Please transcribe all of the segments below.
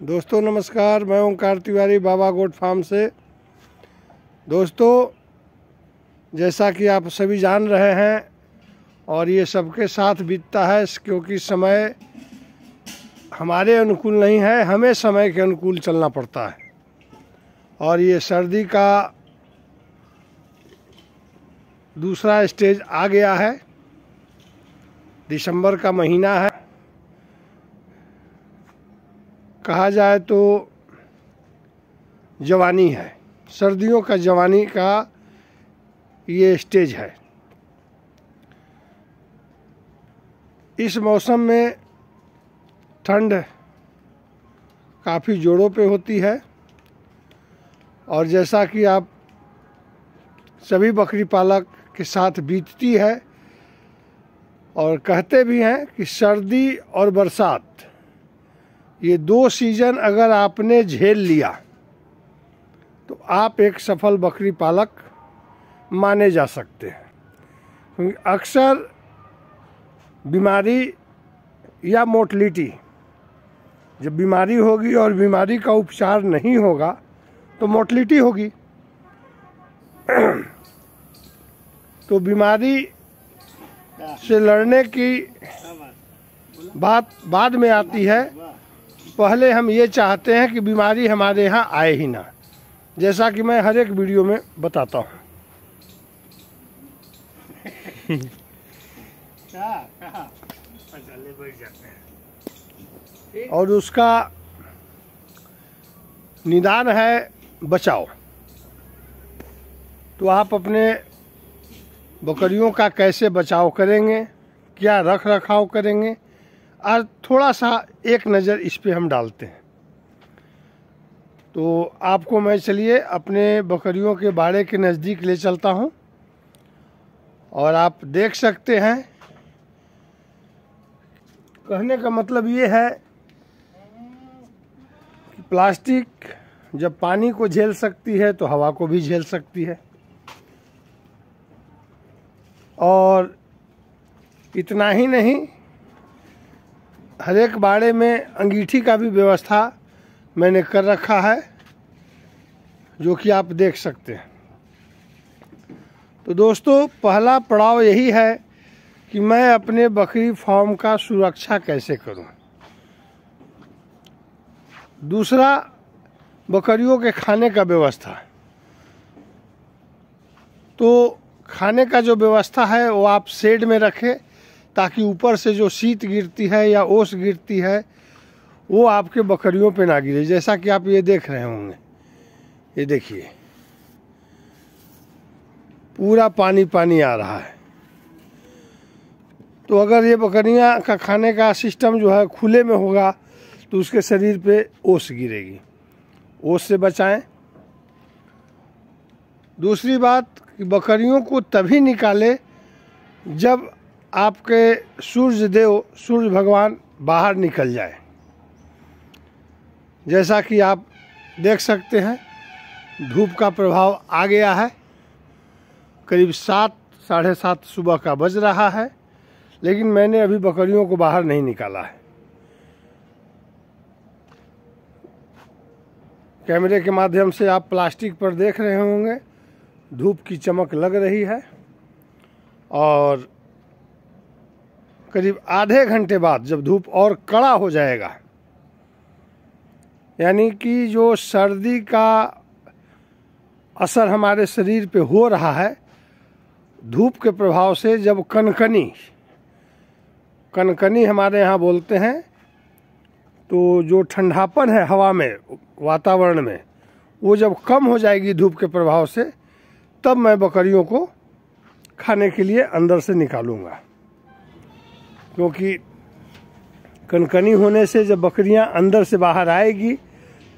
दोस्तों नमस्कार, मैं ओंकार तिवारी बाबा गोट फार्म से। दोस्तों, जैसा कि आप सभी जान रहे हैं और ये सबके साथ बीतता है, क्योंकि समय हमारे अनुकूल नहीं है, हमें समय के अनुकूल चलना पड़ता है। और ये सर्दी का दूसरा स्टेज आ गया है। दिसंबर का महीना है, कहा जाए तो जवानी है, सर्दियों का जवानी का ये स्टेज है। इस मौसम में ठंड काफ़ी जोरों पे होती है और जैसा कि आप सभी बकरी पालक के साथ बीतती है, और कहते भी हैं कि सर्दी और बरसात ये दो सीजन अगर आपने झेल लिया तो आप एक सफल बकरी पालक माने जा सकते हैं। क्योंकि अक्सर बीमारी या मोर्टलिटी, जब बीमारी होगी और बीमारी का उपचार नहीं होगा तो मोर्टलिटी होगी। तो बीमारी से लड़ने की बात बाद में आती है। पहले हम ये चाहते हैं कि बीमारी हमारे यहाँ आए ही ना, जैसा कि मैं हर एक वीडियो में बताता हूँ। और उसका निदान है बचाव। तो आप अपने बकरियों का कैसे बचाव करेंगे, क्या रख रखाव करेंगे, आज थोड़ा सा एक नज़र इस पे हम डालते हैं। तो आपको मैं चलिए अपने बकरियों के बाड़े के नज़दीक ले चलता हूँ। और आप देख सकते हैं, कहने का मतलब ये है कि प्लास्टिक जब पानी को झेल सकती है तो हवा को भी झेल सकती है। और इतना ही नहीं, हर एक बाड़े में अंगीठी का भी व्यवस्था मैंने कर रखा है, जो कि आप देख सकते हैं। तो दोस्तों, पहला पड़ाव यही है कि मैं अपने बकरी फार्म का सुरक्षा कैसे करूं। दूसरा, बकरियों के खाने का व्यवस्था। तो खाने का जो व्यवस्था है वो आप शेड में रखें, ताकि ऊपर से जो शीत गिरती है या ओस गिरती है वो आपके बकरियों पे ना गिरे। जैसा कि आप ये देख रहे होंगे, ये देखिए पूरा पानी पानी आ रहा है। तो अगर ये बकरियां का खाने का सिस्टम जो है खुले में होगा तो उसके शरीर पे ओस गिरेगी, ओस से बचाएं। दूसरी बात कि बकरियों को तभी निकालें जब आपके सूर्य भगवान बाहर निकल जाए। जैसा कि आप देख सकते हैं, धूप का प्रभाव आ गया है। करीब 7 साढ़े 7 सुबह का बज रहा है, लेकिन मैंने अभी बकरियों को बाहर नहीं निकाला है। कैमरे के माध्यम से आप प्लास्टिक पर देख रहे होंगे, धूप की चमक लग रही है। और करीब आधे घंटे बाद जब धूप और कड़ा हो जाएगा, यानी कि जो सर्दी का असर हमारे शरीर पे हो रहा है धूप के प्रभाव से, जब कनकनी हमारे यहाँ बोलते हैं, तो जो ठंडापन है हवा में, वातावरण में, वो जब कम हो जाएगी धूप के प्रभाव से, तब मैं बकरियों को खाने के लिए अंदर से निकालूंगा। क्योंकि कनकनी होने से जब बकरियां अंदर से बाहर आएगी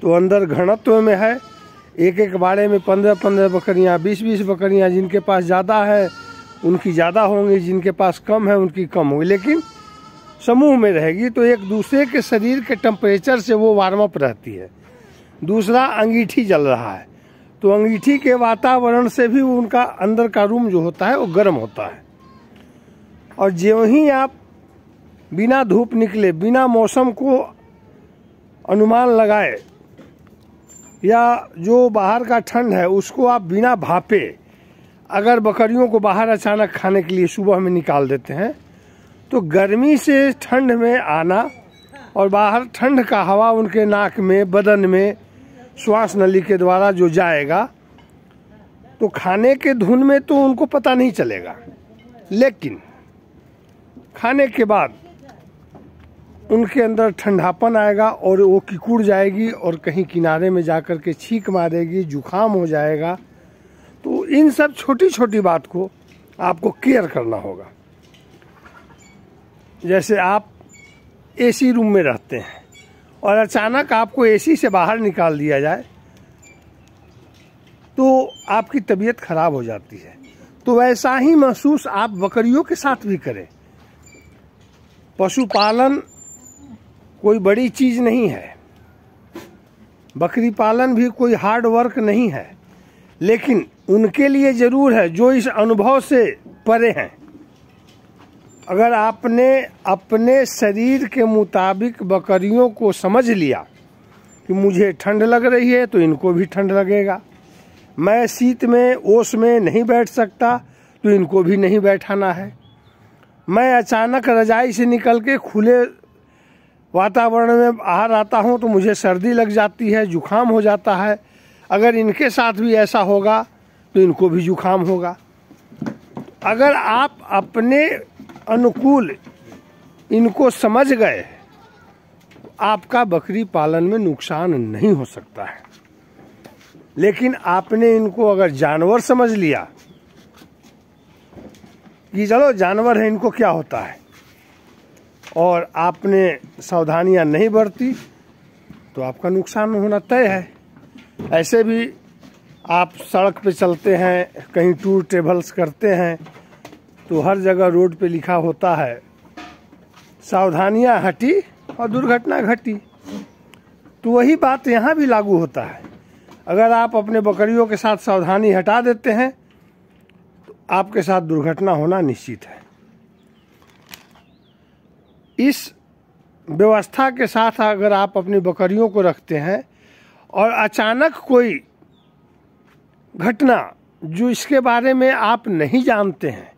तो अंदर घनत्व में है, एक एक बाड़े में 15-15 बकरियां, 20-20 बकरियां। जिनके पास ज़्यादा है उनकी ज़्यादा होंगी, जिनके पास कम है उनकी कम होगी, लेकिन समूह में रहेगी तो एक दूसरे के शरीर के टेम्परेचर से वो वार्म अप रहती है। दूसरा, अंगीठी जल रहा है तो अंगीठी के वातावरण से भी उनका अंदर का रूम जो होता है वो गर्म होता है। और ज्यों ही आप बिना धूप निकले, बिना मौसम को अनुमान लगाए, या जो बाहर का ठंड है उसको आप बिना भापे अगर बकरियों को बाहर अचानक खाने के लिए सुबह में निकाल देते हैं तो गर्मी से ठंड में आना और बाहर ठंड का हवा उनके नाक में, बदन में, श्वास नली के द्वारा जो जाएगा तो खाने के धुन में तो उनको पता नहीं चलेगा, लेकिन खाने के बाद उनके अंदर ठंडापन आएगा और वो किकुड़ जाएगी और कहीं किनारे में जाकर के छींक मारेगी, जुखाम हो जाएगा। तो इन सब छोटी छोटी बात को आपको केयर करना होगा। जैसे आप एसी रूम में रहते हैं और अचानक आपको एसी से बाहर निकाल दिया जाए तो आपकी तबीयत खराब हो जाती है। तो वैसा ही महसूस आप बकरियों के साथ भी करें। पशुपालन कोई बड़ी चीज नहीं है, बकरी पालन भी कोई हार्ड वर्क नहीं है, लेकिन उनके लिए जरूर है जो इस अनुभव से परे हैं। अगर आपने अपने शरीर के मुताबिक बकरियों को समझ लिया कि मुझे ठंड लग रही है तो इनको भी ठंड लगेगा, मैं शीत में ओस में नहीं बैठ सकता तो इनको भी नहीं बैठाना है, मैं अचानक रजाई से निकल के खुले वातावरण में बाहर आता हूँ तो मुझे सर्दी लग जाती है, जुखाम हो जाता है, अगर इनके साथ भी ऐसा होगा तो इनको भी जुखाम होगा। अगर आप अपने अनुकूल इनको समझ गए तो आपका बकरी पालन में नुकसान नहीं हो सकता है। लेकिन आपने इनको अगर जानवर समझ लिया कि चलो जानवर है, इनको क्या होता है, और आपने सावधानियां नहीं बरती तो आपका नुकसान होना तय है। ऐसे भी आप सड़क पे चलते हैं, कहीं टूर ट्रेवल्स करते हैं तो हर जगह रोड पे लिखा होता है सावधानियां हटी और दुर्घटना घटी। तो वही बात यहाँ भी लागू होता है। अगर आप अपने बकरियों के साथ सावधानी हटा देते हैं तो आपके साथ दुर्घटना होना निश्चित है। इस व्यवस्था के साथ अगर आप अपनी बकरियों को रखते हैं और अचानक कोई घटना जो इसके बारे में आप नहीं जानते हैं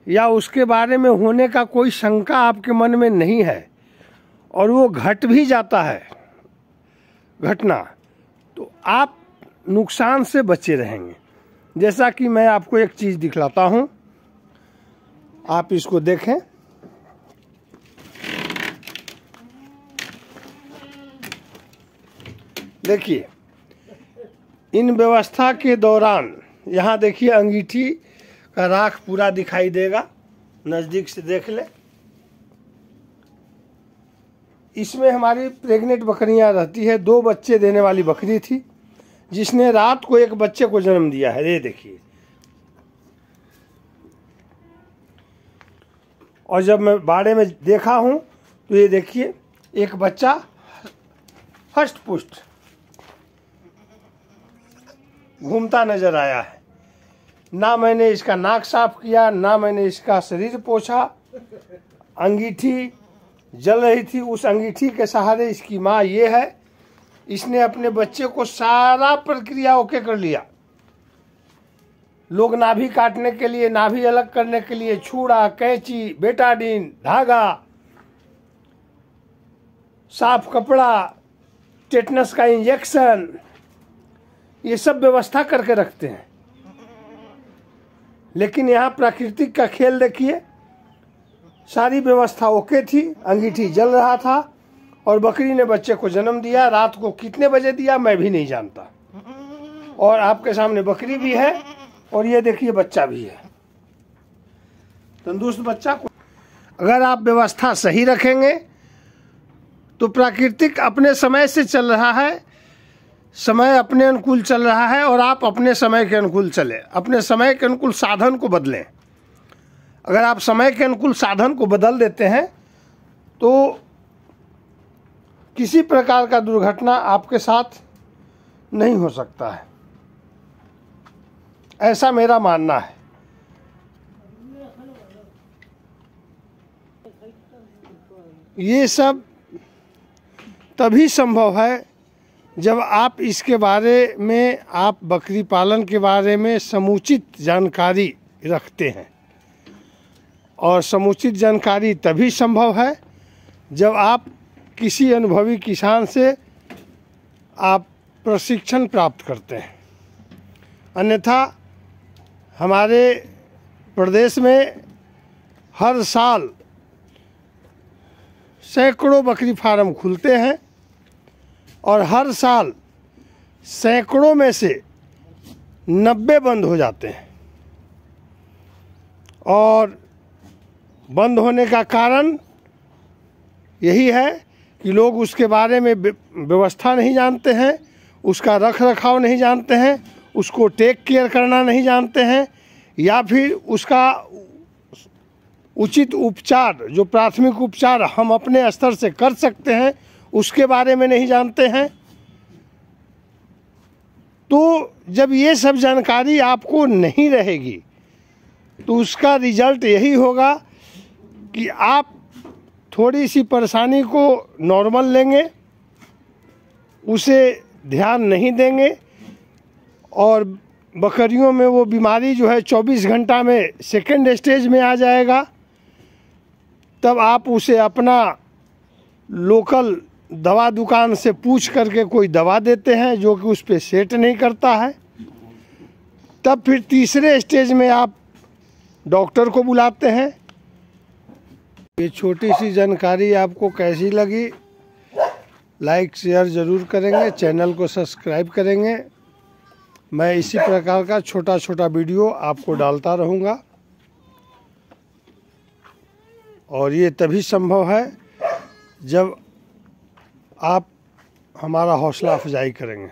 या उसके बारे में होने का कोई शंका आपके मन में नहीं है और वो घट भी जाता है घटना, तो आप नुकसान से बचे रहेंगे। जैसा कि मैं आपको एक चीज़ दिखलाता हूं, आप इसको देखें। देखिए, इन व्यवस्था के दौरान यहाँ देखिए अंगीठी का राख पूरा दिखाई देगा, नज़दीक से देख ले। इसमें हमारी प्रेग्नेंट बकरियां रहती है। 2 बच्चे देने वाली बकरी थी जिसने रात को एक बच्चे को जन्म दिया है, ये देखिए। और जब मैं बाड़े में देखा हूं तो ये देखिए एक बच्चा हष्ट पुष्ट घूमता नजर आया है। ना मैंने इसका नाक साफ किया, ना मैंने इसका शरीर पोछा। अंगीठी जल रही थी, उस अंगीठी के सहारे इसकी माँ ये है, इसने अपने बच्चे को सारा प्रक्रिया ओके कर लिया। लोग नाभि काटने के लिए, नाभि अलग करने के लिए छुरा, कैंची, बेटाडीन, धागा, साफ कपड़ा, टेटनस का इंजेक्शन, ये सब व्यवस्था करके रखते हैं। लेकिन यहाँ प्राकृतिक का खेल देखिए, सारी व्यवस्था ओके थी, अंगीठी जल रहा था और बकरी ने बच्चे को जन्म दिया। रात को कितने बजे दिया मैं भी नहीं जानता। और आपके सामने बकरी भी है और ये देखिए बच्चा भी है, तंदुरुस्त बच्चा को। अगर आप व्यवस्था सही रखेंगे तो प्राकृतिक अपने समय से चल रहा है, समय अपने अनुकूल चल रहा है और आप अपने समय के अनुकूल चले, अपने समय के अनुकूल साधन को बदलें। अगर आप समय के अनुकूल साधन को बदल देते हैं तो किसी प्रकार का दुर्घटना आपके साथ नहीं हो सकता है, ऐसा मेरा मानना है। ये सब तभी संभव है जब आप इसके बारे में, आप बकरी पालन के बारे में समुचित जानकारी रखते हैं। और समुचित जानकारी तभी संभव है जब आप किसी अनुभवी किसान से आप प्रशिक्षण प्राप्त करते हैं। अन्यथा हमारे प्रदेश में हर साल सैकड़ों बकरी फार्म खुलते हैं और हर साल सैकड़ों में से 90 बंद हो जाते हैं। और बंद होने का कारण यही है कि लोग उसके बारे में व्यवस्था नहीं जानते हैं, उसका रख रखाव नहीं जानते हैं, उसको टेक केयर करना नहीं जानते हैं, या फिर उसका उचित उपचार, जो प्राथमिक उपचार हम अपने स्तर से कर सकते हैं, उसके बारे में नहीं जानते हैं। तो जब ये सब जानकारी आपको नहीं रहेगी तो उसका रिजल्ट यही होगा कि आप थोड़ी सी परेशानी को नॉर्मल लेंगे, उसे ध्यान नहीं देंगे और बकरियों में वो बीमारी जो है 24 घंटा में सेकेंड स्टेज में आ जाएगा। तब आप उसे अपना लोकल दवा दुकान से पूछ करके कोई दवा देते हैं जो कि उस पर सेट नहीं करता है। तब फिर तीसरे स्टेज में आप डॉक्टर को बुलाते हैं। ये छोटी सी जानकारी आपको कैसी लगी? लाइक शेयर ज़रूर करेंगे, चैनल को सब्सक्राइब करेंगे। मैं इसी प्रकार का छोटा छोटा वीडियो आपको डालता रहूँगा और ये तभी संभव है जब आप हमारा हौसला अफजाई करेंगे।